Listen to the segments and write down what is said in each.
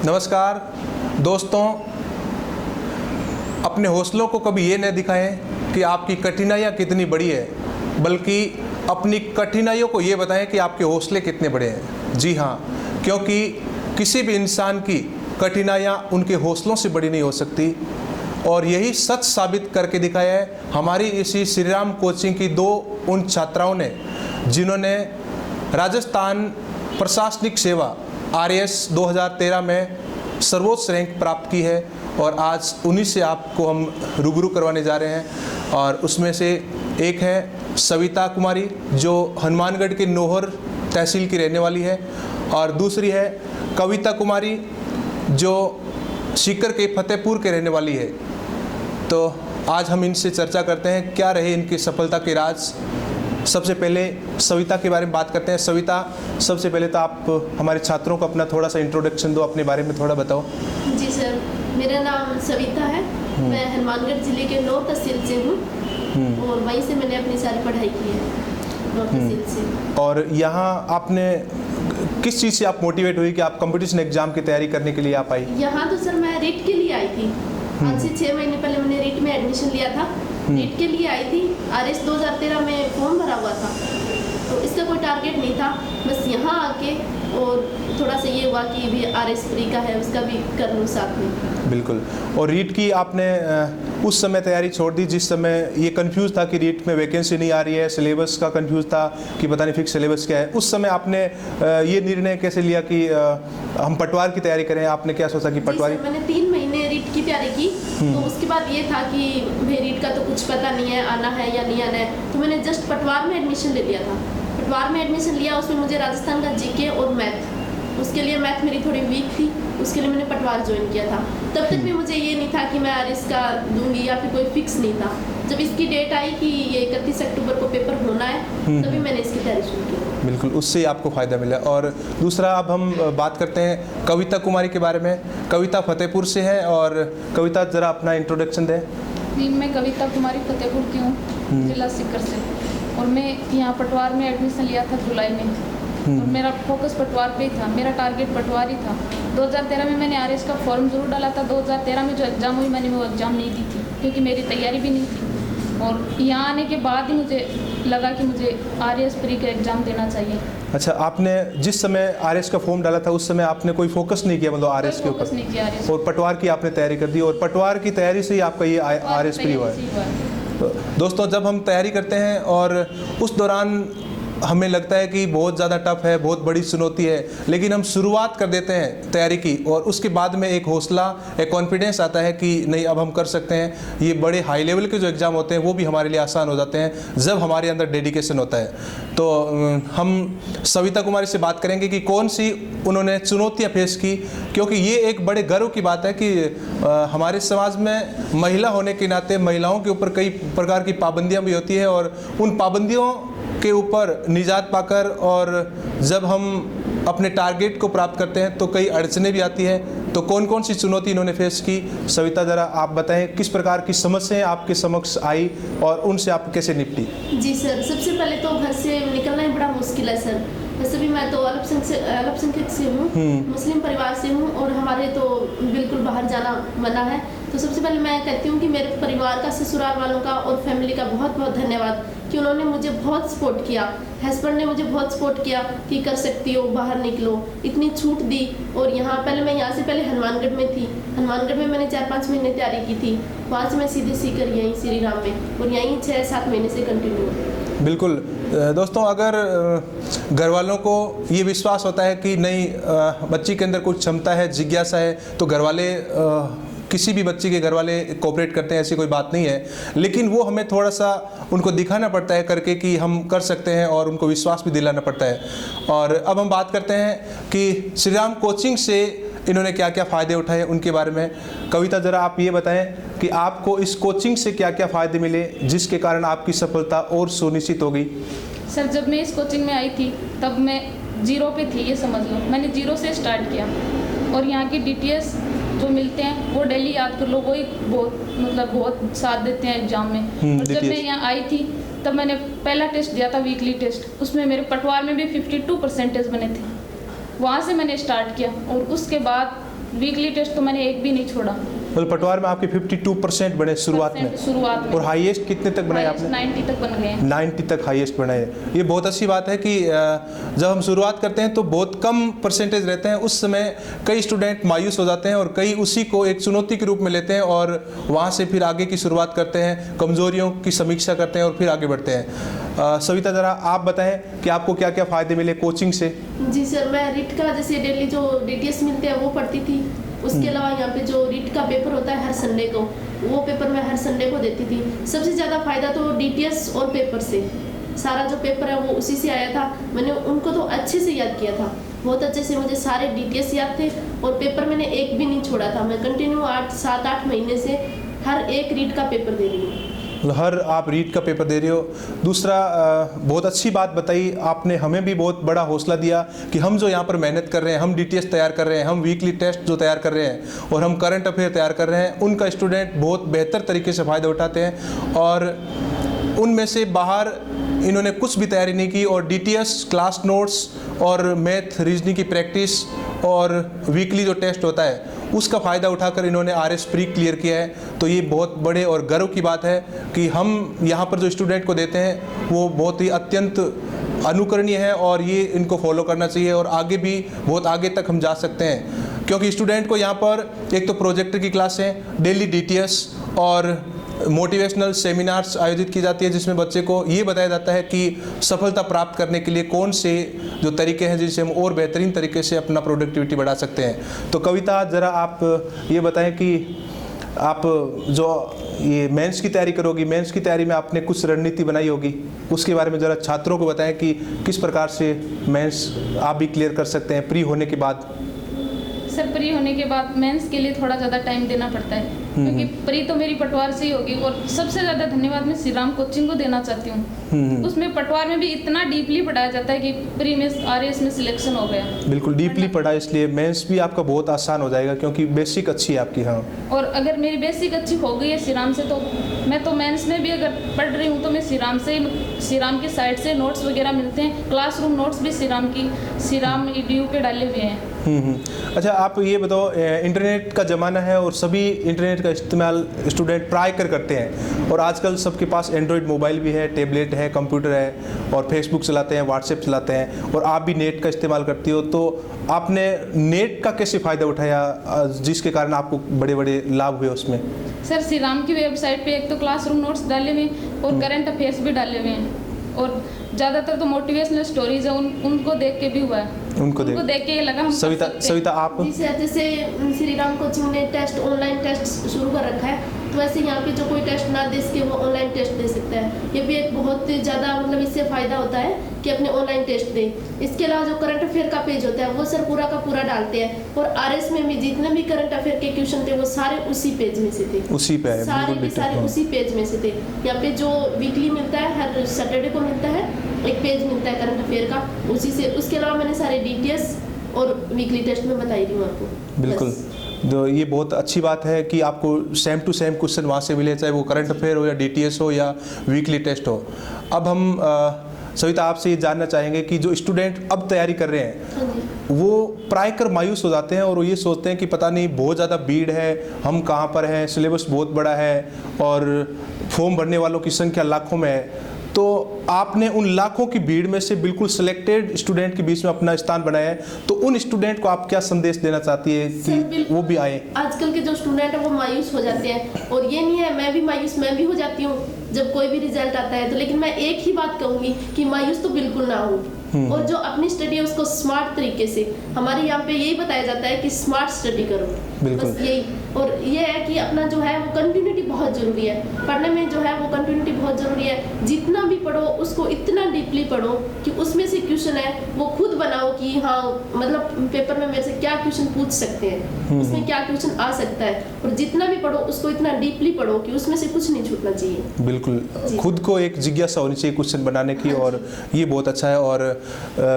नमस्कार दोस्तों, अपने हौसलों को कभी ये न दिखाएं कि आपकी कठिनाइयाँ कितनी बड़ी है, बल्कि अपनी कठिनाइयों को ये बताएं कि आपके हौसले कितने बड़े हैं। जी हाँ, क्योंकि किसी भी इंसान की कठिनाइयाँ उनके हौसलों से बड़ी नहीं हो सकती और यही सच साबित करके दिखाया है हमारी इसी श्री राम कोचिंग की दो उन छात्राओं ने जिन्होंने राजस्थान प्रशासनिक सेवा RAS 2013 में सर्वोच्च रैंक प्राप्त की है और आज उन्हीं से आपको हम रूबरू करवाने जा रहे हैं। और उसमें से एक है सविता कुमारी जो हनुमानगढ़ के नोहर तहसील की रहने वाली है और दूसरी है कविता कुमारी जो सीकर के फतेहपुर के रहने वाली है। तो आज हम इनसे चर्चा करते हैं क्या रहे इनकी सफलता के राज। सबसे पहले सविता के बारे में बात करते हैं। सविता, सबसे पहले तो आप हमारे छात्रों को अपना थोड़ा सा इंट्रोडक्शन दो, अपने बारे में थोड़ा बताओ। जी सर, मेरा नाम सविता है। मैं हनुमानगढ़ जिले के नौ तहसील से हूँ और वहीं से मैंने अपनी सारी पढ़ाई की है, नौ तहसील से। और यहाँ आपने किस चीज़ से आप मोटिवेट हुई कि आप कंपटीशन एग्जाम की तैयारी करने के लिए आप आई? यहाँ तो सर मैं रीट के लिए आई थी। आज से 6 महीने पहले मैंने रीट में एडमिशन लिया था। रीट के लिए आई थी। RAS 2013 में फॉर्म भरा हुआ था, तो इसका कोई टारगेट नहीं था। बस यहाँ आके और थोड़ा सा ये हुआ कि भी RAS फ्री का है, उसका भी कर लूँ साथ में। बिल्कुल। और रीट की आपने उस समय तैयारी छोड़ दी जिस समय ये कंफ्यूज था कि रीट में वैकेंसी नहीं आ रही है, सिलेबस का कंफ्यूज था कि पता नहीं फिक्स सिलेबस क्या है। उस समय आपने ये निर्णय कैसे लिया कि हम पटवार की तैयारी करें? आपने क्या सोचा कि पटवारी? मैंने 3 महीने रीट की तैयारी की, तो उसके बाद ये था कि भाई रीट का तो कुछ पता नहीं है, आना है या नहीं आना है, तो मैंने जस्ट पटवार में एडमिशन ले लिया था। पटवार में एडमिशन लिया, उसमें मुझे राजस्थान का GK और मैथ, उसके लिए मैथ मेरी थोड़ी वीक थी, उसके लिए मैंने पटवार ज्वाइन किया था। तब तक भी मुझे ये नहीं था कि मैं RAS का दूंगी या फिर कोई फिक्स नहीं था। जब इसकी डेट आई कि ये 31 अक्टूबर को पेपर होना है, तभी मैंने इसकी तैयारी शुरू की। बिल्कुल, उससे आपको फ़ायदा मिला। और दूसरा, अब हम बात करते हैं कविता कुमारी के बारे में। कविता फतेहपुर से है और कविता ज़रा अपना इंट्रोडक्शन दें। जी, मैं कविता कुमारी फतेहपुर की हूँ, जिला सीकर से, और मैं यहाँ पटवार में एडमिशन लिया था जुलाई में। और मेरा फोकस पटवार पे ही था, मेरा टारगेट पटवार ही था। 2013 में मैंने RAS का फॉर्म जरूर डाला था। 2013 में जो एग्ज़ाम हुई मैंने वो एग्ज़ाम नहीं दी थी क्योंकि मेरी तैयारी भी नहीं थी। और यहाँ आने के बाद ही मुझे लगा कि मुझे RAS प्री का एग्ज़ाम देना चाहिए। अच्छा, आपने जिस समय RAS का फॉर्म डाला था उस समय आपने कोई फोकस नहीं किया, मतलब RAS के ऊपर? नहीं किया RAS। और पटवार की आपने तैयारी कर दी और पटवार की तैयारी से ही आपका ये RAS प्री हुआ है। दोस्तों, जब हम तैयारी करते हैं और उस दौरान हमें लगता है कि बहुत ज़्यादा टफ है, बहुत बड़ी चुनौती है, लेकिन हम शुरुआत कर देते हैं तैयारी की और उसके बाद में एक हौसला, एक कॉन्फिडेंस आता है कि नहीं, अब हम कर सकते हैं। ये बड़े हाई लेवल के जो एग्ज़ाम होते हैं वो भी हमारे लिए आसान हो जाते हैं जब हमारे अंदर डेडिकेशन होता है। तो हम सविता कुमारी से बात करेंगे कि कौन सी उन्होंने चुनौतियाँ फेस की, क्योंकि ये एक बड़े गर्व की बात है कि हमारे समाज में महिला होने के नाते महिलाओं के ऊपर कई प्रकार की पाबंदियाँ भी होती है और उन पाबंदियों के ऊपर निजात पाकर और जब हम अपने टारगेट को प्राप्त करते हैं तो कई अड़चने भी आती है। तो कौन कौन सी चुनौती इन्होंने फेस की, सविता ज़रा आप बताएं, किस प्रकार की समस्याएं आपके समक्ष आई और उनसे आप कैसे निपटी? जी सर, सबसे पहले तो घर से निकलना ही बड़ा मुश्किल है सर। वैसे भी मैं तो अल्पसंख्यक से हूँ, मुस्लिम परिवार से हूँ और हमारे तो बिल्कुल बाहर जाना मना है। तो सबसे पहले मैं कहती हूँ कि मेरे परिवार का, ससुराल वालों का और फैमिली का बहुत बहुत धन्यवाद कि उन्होंने मुझे बहुत सपोर्ट किया। हस्बैंड ने मुझे बहुत सपोर्ट किया कि कर सकती हो, बाहर निकलो, इतनी छूट दी। और यहाँ मैं यहाँ से पहले हनुमानगढ़ में थी। हनुमानगढ़ में मैंने 4-5 महीने तैयारी की थी, वहाँ से मैं सीधे सीकर यहीं श्री राम में और यहीं 6-7 महीने से कंटिन्यू। बिल्कुल दोस्तों, अगर घर वालों को ये विश्वास होता है कि नहीं, बच्ची के अंदर कुछ क्षमता है, जिज्ञासा है, तो घर वाले किसी भी बच्चे के घर वाले कोऑपरेट करते हैं, ऐसी कोई बात नहीं है। लेकिन वो हमें थोड़ा सा उनको दिखाना पड़ता है करके कि हम कर सकते हैं और उनको विश्वास भी दिलाना पड़ता है। और अब हम बात करते हैं कि श्री राम कोचिंग से इन्होंने क्या क्या फ़ायदे उठाए उनके बारे में। कविता, ज़रा आप ये बताएं कि आपको इस कोचिंग से क्या क्या फ़ायदे मिले जिसके कारण आपकी सफलता और सुनिश्चित हो गई? सर, जब मैं इस कोचिंग में आई थी तब मैं 0 पे थी, ये समझ लो। मैंने 0 से स्टार्ट किया और यहाँ की DTS जो मिलते हैं वो डेली याद कर लो, वही बहुत साथ देते हैं एग्जाम में। और जब मैं यहाँ आई थी तब मैंने पहला टेस्ट दिया था, वीकली टेस्ट, उसमें मेरे पटवार में भी 52% बने थे। वहाँ से मैंने स्टार्ट किया और उसके बाद वीकली टेस्ट तो मैंने एक भी नहीं छोड़ा। मतलब पटवार में आपके 52% बने शुरुआत में, और हाईएस्ट कितने तक बनाए आपने? 90 तक बन गए। 90 तक हाईएस्ट बनाए। ये बहुत अच्छी बात है कि जब हम शुरुआत करते हैं तो बहुत कम परसेंटेज रहते हैं, उस समय कई स्टूडेंट मायूस हो जाते हैं और कई उसी को एक चुनौती के रूप में लेते हैं और वहाँ से फिर आगे की शुरुआत करते हैं, कमज़ोरियों की समीक्षा करते हैं और फिर आगे बढ़ते हैं। सविता, ज़रा आप बताएं कि आपको क्या क्या फ़ायदे मिले कोचिंग से? जी सर, मैं रिट का जैसे डेली जो DTS मिलते हैं वो पढ़ती थी। उसके अलावा यहाँ पे जो रिट का पेपर होता है हर संडे को, वो पेपर मैं हर संडे को देती थी। सबसे ज़्यादा फ़ायदा तो DTS और पेपर से, सारा जो पेपर है वो उसी से आया था। मैंने उनको तो अच्छे से याद किया था, बहुत अच्छे से मुझे सारे DTS याद थे और पेपर मैंने एक भी नहीं छोड़ा था। मैं कंटिन्यू 7-8 महीने से हर एक रीड का पेपर दे रही हूँ। हर आप रीड का पेपर दे रहे हो। दूसरा, बहुत अच्छी बात बताई आपने, हमें भी बहुत बड़ा हौसला दिया कि हम जो यहाँ पर मेहनत कर रहे हैं, हम DTS तैयार कर रहे हैं, हम वीकली टेस्ट जो तैयार कर रहे हैं और हम करंट अफेयर तैयार कर रहे हैं, उनका स्टूडेंट बहुत बेहतर तरीके से फ़ायदा उठाते हैं और उनमें से बाहर इन्होंने कुछ भी तैयारी नहीं की और DTS, क्लास नोट्स और मैथ रीजनिंग की प्रैक्टिस और वीकली जो टेस्ट होता है उसका फ़ायदा उठाकर इन्होंने RS प्री क्लियर किया है। तो ये बहुत बड़े और गर्व की बात है कि हम यहाँ पर जो स्टूडेंट को देते हैं वो बहुत ही अत्यंत अनुकरणीय है और ये इनको फॉलो करना चाहिए और आगे भी बहुत आगे तक हम जा सकते हैं, क्योंकि स्टूडेंट को यहाँ पर एक तो प्रोजेक्टर की क्लासें, डेली DTS और मोटिवेशनल सेमिनार्स आयोजित की जाती है, जिसमें बच्चे को ये बताया जाता है कि सफलता प्राप्त करने के लिए कौन से जो तरीके हैं जिनसे हम और बेहतरीन तरीके से अपना प्रोडक्टिविटी बढ़ा सकते हैं। तो कविता, ज़रा आप ये बताएं कि आप जो ये मेंस की तैयारी करोगी, मेंस की तैयारी में आपने कुछ रणनीति बनाई होगी, उसके बारे में ज़रा छात्रों को बताएं कि किस प्रकार से मेंस आप भी क्लियर कर सकते हैं प्री होने के बाद। सर, प्री होने के बाद मेंस के लिए थोड़ा ज़्यादा टाइम देना पड़ता है, क्योंकि प्री तो मेरी पटवार से ही होगी और सबसे ज़्यादा धन्यवाद मैं श्री राम कोचिंग को देना चाहती हूँ। उसमें पटवार में भी इतना डीपली पढ़ाया जाता है कि प्री में RS में सिलेक्शन हो गया। बिल्कुल डीपली पढ़ा, इसलिए मेंस भी आपका बहुत आसान हो जाएगा क्योंकि बेसिक अच्छी है आपकी। हाँ, और अगर मेरी बेसिक अच्छी हो गई है श्री राम से, तो मैं तो मेंस में भी अगर पढ़ रही हूँ तो मैं श्री राम की साइड से नोट्स वगैरह मिलते हैं, क्लासरूम नोट्स भी श्री राम EDU पे डाले हुए हैं। अच्छा, आप ये बताओ, इंटरनेट का ज़माना है और सभी इंटरनेट का इस्तेमाल स्टूडेंट प्राय करते हैं और आजकल सबके पास एंड्रॉयड मोबाइल भी है, टैबलेट है, कंप्यूटर है और फेसबुक चलाते हैं, व्हाट्सएप चलाते हैं और आप भी नेट का इस्तेमाल करती हो। तो आपने नेट का कैसे फ़ायदा उठाया जिसके कारण आपको बड़े बड़े लाभ हुए उसमें? सर, श्री राम की वेबसाइट पे एक तो क्लासरूम नोट्स डाले हुए और करंट अफेयर्स भी डाले हुए हैं और ज़्यादातर तो मोटिवेशनल स्टोरीज है, उनको देख के भी हुआ है, उनको देख के ये लगा हम सविता आप? जैसे श्री राम कोचिंग ने टेस्ट, ऑनलाइन टेस्ट शुरू कर रखा है, तो वैसे यहाँ पे जो कोई टेस्ट ना दे सके वो ऑनलाइन टेस्ट दे सकता है। ये भी एक बहुत ज़्यादा मतलब इससे फ़ायदा होता है कि अपने ऑनलाइन टेस्ट दे। इसके अलावा जो करंट अफेयर का पेज होता है वो सर पूरा का पूरा डालते हैं और RS में भी जितने भी करंट अफेयर के क्वेश्चन थे वो सारे उसी पेज में से थे, उसी पे है, सारे के सारे उसी पेज में से थे। यहाँ पे जो वीकली मिलता है, हर सैटरडे को मिलता है, एक पेज मिलता है करंट अफेयर का, उसी से। उसके अलावा मैंने सारे DTS और वीकली टेस्ट में बता रही हूँ आपको। बिल्कुल, तो ये बहुत अच्छी बात है कि आपको सेम टू सेम क्वेश्चन वहाँ से मिले, चाहे वो करंट अफेयर हो या DTS हो या वीकली टेस्ट हो। अब हम सविता आपसे ये जानना चाहेंगे कि जो स्टूडेंट अब तैयारी कर रहे हैं वो प्राय कर मायूस हो जाते हैं और वो ये सोचते हैं कि पता नहीं बहुत ज़्यादा भीड़ है, हम कहाँ पर हैं, सिलेबस बहुत बड़ा है और फॉर्म भरने वालों की संख्या लाखों में है। तो आपने उन लाखों की भीड़ में से बिल्कुल सिलेक्टेड स्टूडेंट के बीच में अपना स्थान बनाया है, तो उन स्टूडेंट को आप क्या संदेश देना चाहती है कि वो भी आए? आजकल के जो स्टूडेंट है वो मायूस हो जाते हैं और ये नहीं है, मैं भी मायूस मैं भी हो जाती हूँ जब कोई भी रिजल्ट आता है, तो लेकिन मैं एक ही बात कहूँगी कि मायूस तो बिल्कुल ना हो और जो अपनी स्टडी है उसको स्मार्ट तरीके से, हमारे यहाँ पे यही बताया जाता है कि स्मार्ट स्टडी करो, बस यही। और ये है कि अपना जो है वो कंटिन्यूटी बहुत ज़रूरी है, पढ़ने में जो है वो कंटिन्यूटी बहुत ज़रूरी है। जितना भी पढ़ो उसको इतना डीपली पढ़ो कि उसमें से क्वेश्चन है वो खुद बनाओ कि हाँ मतलब पेपर में मेरे से क्या क्वेश्चन पूछ सकते हैं, उसमें क्या क्वेश्चन आ सकता है, और जितना भी पढ़ो उसको इतना डीपली पढ़ो कि उसमें से कुछ नहीं छूटना चाहिए। बिल्कुल, खुद को एक जिज्ञासा होनी चाहिए क्वेश्चन बनाने की, और ये बहुत अच्छा है। और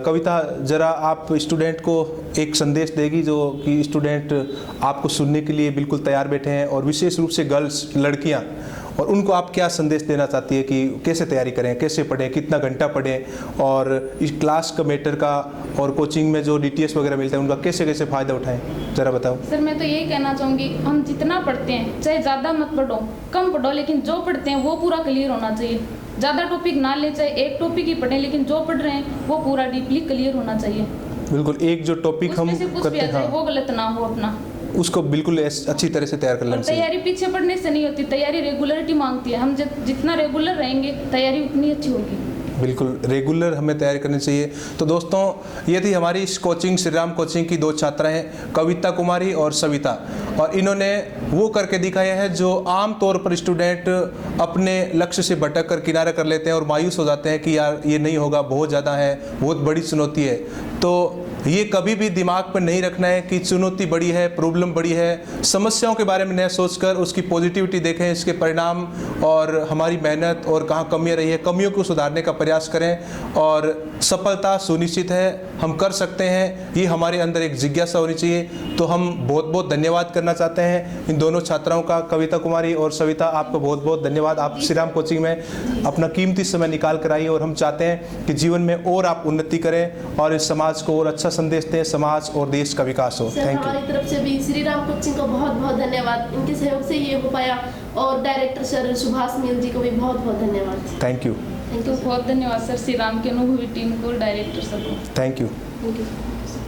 कविता, ज़रा आप स्टूडेंट को एक संदेश देगी जो कि स्टूडेंट आपको सुनने के लिए बिल्कुल तैयार बैठे हैं और विशेष रूप से गर्ल्स, लड़कियां, और उनको आप क्या संदेश देना चाहती है कि कैसे तैयारी करें, कैसे पढ़ें, कितना घंटा पढ़ें, और इस क्लास का मैटर का और कोचिंग में जो DTS वगैरह मिलता है उनका कैसे कैसे फ़ायदा उठाएं, ज़रा बताओ। सर मैं तो यही कहना चाहूँगी, हम जितना पढ़ते हैं चाहे ज़्यादा मत पढ़ो, कम पढ़ो, लेकिन जो पढ़ते हैं वो पूरा क्लियर होना चाहिए। ज़्यादा टॉपिक ना ले, चाहे एक टॉपिक ही पढ़ें, लेकिन जो पढ़ रहे हैं वो पूरा डीपली क्लियर होना चाहिए। बिल्कुल, एक जो टॉपिक हम करते हैं हाँ, वो गलत ना हो अपना, उसको बिल्कुल अच्छी तरह से तैयार कर लेना चाहिए। तैयारी पीछे पढ़ने से नहीं होती, तैयारी रेगुलरिटी मांगती है। हम जितना रेगुलर रहेंगे तैयारी उतनी अच्छी होगी। बिल्कुल रेगुलर हमें तैयारी करनी चाहिए। तो दोस्तों, ये थी हमारी इस कोचिंग श्री राम कोचिंग की 2 छात्राएं, कविता कुमारी और सविता, और इन्होंने वो करके दिखाया है जो आम तौर पर स्टूडेंट अपने लक्ष्य से भटक कर किनारा कर लेते हैं और मायूस हो जाते हैं कि यार ये नहीं होगा, बहुत ज़्यादा है, बहुत बड़ी चुनौती है। तो ये कभी भी दिमाग पर नहीं रखना है कि चुनौती बड़ी है, प्रॉब्लम बड़ी है। समस्याओं के बारे में न सोचकर उसकी पॉजिटिविटी देखें, इसके परिणाम और हमारी मेहनत और कहाँ कमियां रही है, कमियों को सुधारने का प्रयास करें और सफलता सुनिश्चित है, हम कर सकते हैं। ये हमारे अंदर एक जिज्ञासा होनी चाहिए। तो हम बहुत बहुत धन्यवाद करना चाहते हैं इन दोनों छात्राओं का, कविता कुमारी और सविता, आपको बहुत बहुत धन्यवाद। आप श्री राम कोचिंग में अपना कीमती समय निकाल कर आई और हम चाहते हैं कि जीवन में और आप उन्नति करें और इस समाज को और अच्छा संदेश दें, समाज और देश का विकास हो। Sir, thank you. हमारी तरफ से भी श्री राम कोचिंग को बहुत बहुत धन्यवाद, इनके सहयोग से ये हो पाया, और डायरेक्टर सर सुभाष मील जी को भी बहुत बहुत धन्यवाद। Thank you. थैंक तो यू। बहुत धन्यवाद सर श्री राम की अनुभवी टीम को, डायरेक्टर सर को। Thank you. Thank you.